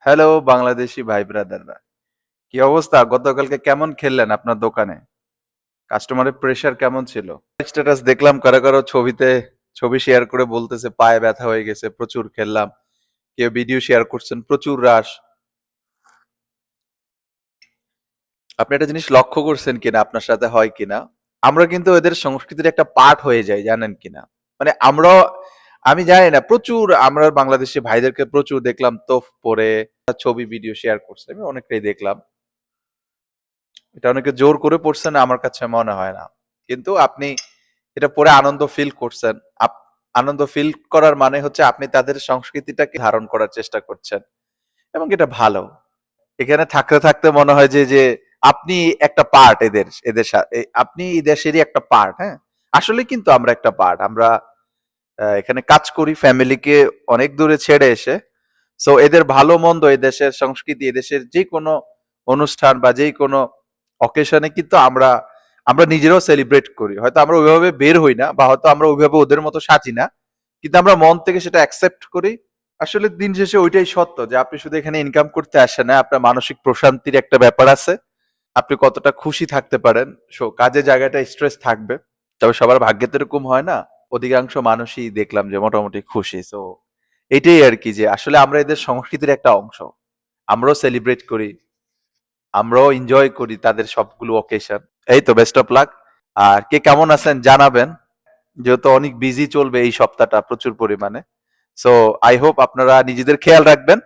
Hello Bangladeshi ভাই ব্রাদাররা, কি অবস্থা? গতকালকে কেমন খেললেন আপনার দোকানে? কাস্টমারের প্রেসার কেমন ছিল? স্ট্যাটাস দেখলাম কারো কারো ছবিতে ছবি শেয়ার করে বলতেছে পায়ে ব্যথা হয়ে গেছে, প্রচুর খেললাম। কেউ ভিডিও শেয়ার করছেন, প্রচুর রাশ। আপনি একটা জিনিস লক্ষ্য করছেন কিনা, আপনার সাথে হয় কিনা, আমরা কিন্তু এদের সংস্কৃতির একটা পার্ট হয়ে যাই, জানেন কিনা? মানে আমরাও, আমি জানি না, প্রচুর আমরা বাংলাদেশি ভাইদেরকে প্রচুর দেখলাম তোফ পরে ছবি ভিডিও শেয়ার করছে, আমি অনেকটাই দেখলাম। এটা অনেকে জোর করে পড়ছেন আমার কাছে মনে হয় না, কিন্তু আপনি এটা পড়ে আনন্দ ফিল করছেন। আনন্দ ফিল করার মানে হচ্ছে আপনি তাদের সংস্কৃতিটাকে ধারণ করার চেষ্টা করছেন, এবং এটা ভালো। এখানে থাকতে থাকতে মনে হয় যে যে আপনি একটা পার্ট এদের, আপনি এই দেশেরই একটা পার্ট। হ্যাঁ, আসলে কিন্তু আমরা একটা পার্ট। আমরা এখানে কাজ করি ফ্যামিলিকে অনেক দূরে ছেড়ে এসে। সো এদের ভালো মন্দ, এই দেশের সংস্কৃতি, এদেশের যে কোনো অনুষ্ঠান বা যে কোনো অকেশনে কিন্তু আমরা আমরা নিজেরাও সেলিব্রেট করি। হয়তো আমরা ওইভাবে বের হই না, বা হয়তো আমরা ওইভাবে ওদের মতো সাজি না, কিন্তু আমরা মন থেকে সেটা অ্যাকসেপ্ট করি। আসলে দিন শেষে ওইটাই সত্য যে আপনি শুধু এখানে ইনকাম করতে আসেন না, আপনার মানসিক প্রশান্তির একটা ব্যাপার আছে। আপনি কতটা খুশি থাকতে পারেন। কাজের জায়গাটা স্ট্রেস থাকবে, তবে সবার ভাগ্যে তো এরকম হয় না। অধিকাংশ মানুষই দেখলাম যে মোটামুটি খুশি। সো এটাই আর কি, যে আসলে আমরা এদের সংস্কৃতির একটা অংশ। আমরাও সেলিব্রেট করি, আমরাও এনজয় করি তাদের সবগুলো অকেশন। এই তো, বেস্ট অফ লাক। আর কে কেমন আছেন জানাবেন, যেহেতু অনেক বিজি চলবে এই সপ্তাহটা প্রচুর পরিমাণে। সো আই হোপ আপনারা নিজেদের খেয়াল রাখবেন।